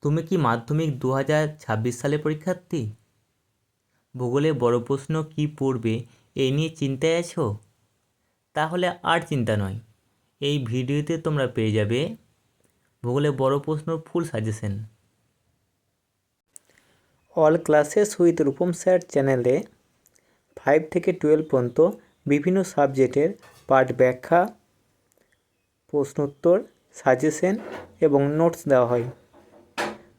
তুমি কি মাধ্যমিক 2026 সালে পরীক্ষার্থী? ভূগোলে বড় প্রশ্ন কী পড়বে এই নিয়ে চিন্তায় আছো? তাহলে আর চিন্তা নয়, এই ভিডিওতে তোমরা পেয়ে যাবে ভূগোলে বড় প্রশ্নর full suggestion. All classes with Rupam sir চ্যানেলে 5 থেকে 12 পর্যন্ত বিভিন্ন সাবজেক্টের পাঠ ব্যাখ্যা, প্রশ্নোত্তর, সাজেশন এবং নোটস দেওয়া হয়।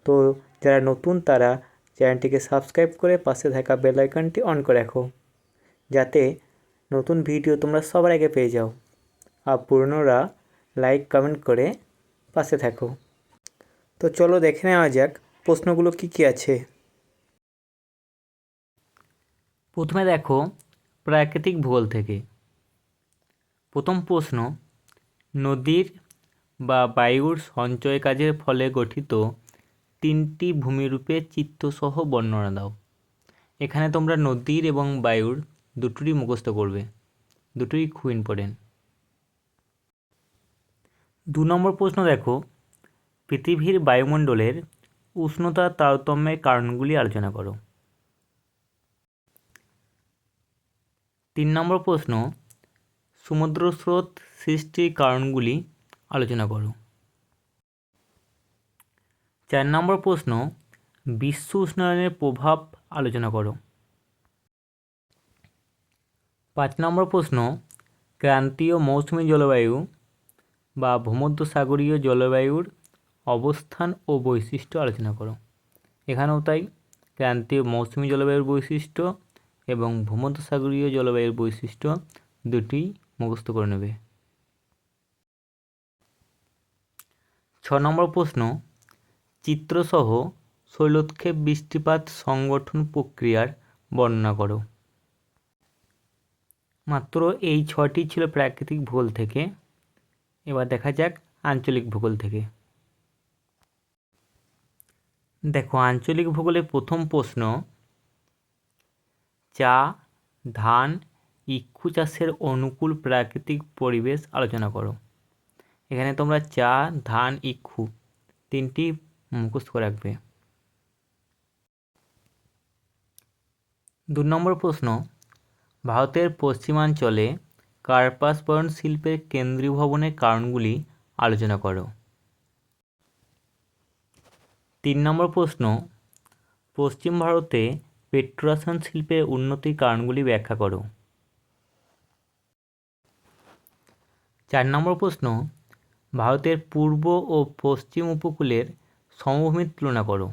তো যারা নতুন তারা চ্যানেলটিকে সাবস্ক্রাইব করে পাশে থাকা বেল আইকনটি অন করে রাখো, যাতে নতুন ভিডিও তোমরা সবার আগে পেয়ে যাও। আর পুরনোরা লাইক কমেন্ট করে পাশে থাকো। তো চলো দেখে নেওয়া যাক প্রশ্নগুলো কী কী আছে। প্রথমে দেখো প্রাকৃতিক ভূগোল থেকে প্রথম প্রশ্ন, নদীর বা বায়ুর সঞ্চয় কাজের ফলে গঠিত 3টি ভূমিরূপের চিত্রসহ বর্ণনা দাও। এখানে তোমরা নদীর এবং বায়ুর দুটোরই মুখস্থ করবে, দুটোই খুব ইম্পর্টেন্ট। 2 নম্বর প্রশ্ন দেখো, পৃথিবীর বায়ুমণ্ডলের উষ্ণতা তারতম্যের কারণগুলি আলোচনা করো। 3 নম্বর প্রশ্ন, সমুদ্র স্রোত সৃষ্টির কারণগুলি আলোচনা করো। 4 নম্বর প্রশ্ন, বিশ্ব উষ্ণায়নের প্রভাব আলোচনা করো। 5 নম্বর প্রশ্ন, ক্রান্তীয় মৌসুমী জলবায়ু বা ভূমধ্যসাগরীয় জলবায়ুর অবস্থান ও বৈশিষ্ট্য আলোচনা করো। এখানেও তাই, ক্রান্তীয় মৌসুমী জলবায়ুর বৈশিষ্ট্য এবং ভূমধ্যসাগরীয় জলবায়ুর বৈশিষ্ট্য দুটি মুখস্থ করে নেবে। 6 নম্বর প্রশ্ন, চিত্রসহ শৈলোৎক্ষেপ বৃষ্টিপাত সংগঠন প্রক্রিয়ার বর্ণনা করো। মাত্র এই 6টি ছিল প্রাকৃতিক ভূগোল থেকে। এবার দেখা যাক আঞ্চলিক ভূগোল থেকে। দেখো আঞ্চলিক ভূগোলের প্রথম প্রশ্ন, চা, ধান, ইক্ষু চাষের অনুকূল প্রাকৃতিক পরিবেশ আলোচনা করো। এখানে তোমরা চা, ধান, ইক্ষু 3টি মুখস্থ করে রাখবে। 2 নম্বর প্রশ্ন, ভারতের পশ্চিমাঞ্চলে কার্পাস বয়ন শিল্পের কেন্দ্রীয় ভবনের কারণগুলি আলোচনা করো। 3 নম্বর প্রশ্ন, পশ্চিম ভারতে পেট্রোরসায়ন শিল্পের উন্নতির কারণগুলি ব্যাখ্যা করো। 4 নম্বর প্রশ্ন, ভারতের পূর্ব ও পশ্চিম উপকূলের সমভূমির তুলনা করো।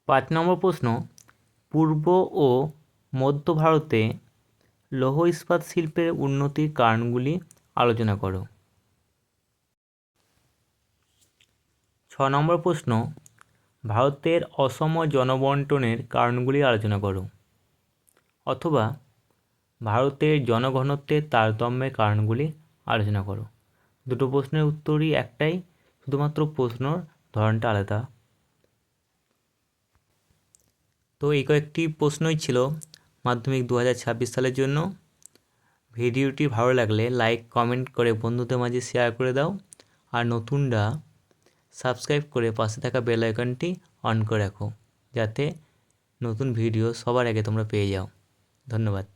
5 নম্বর প্রশ্ন, পূর্ব ও মধ্য ভারতে লৌহ ইস্পাত শিল্পের উন্নতির কারণগুলি আলোচনা করো। 6 নম্বর প্রশ্ন, ভারতের অসম জনবন্টনের কারণগুলি আলোচনা করো, অথবা ভারতের জনঘনত্বের তারতম্যের কারণগুলি আলোচনা করো। দুটো প্রশ্নের উত্তরই একটাই, শুধুমাত্র প্রশ্নর ধরনটা আলাদা। তো এই কয়েকটি প্রশ্নই ছিল মাধ্যমিক 2026 সালের জন্য। ভিডিওটি ভালো লাগলে লাইক কমেন্ট করে বন্ধুদের মাঝে শেয়ার করে দাও, আর নতুনরা সাবস্ক্রাইব করে পাশে থাকা বেল আইকনটি অন করে রাখো, যাতে নতুন ভিডিও সবার আগে তোমরা পেয়ে যাও। ধন্যবাদ।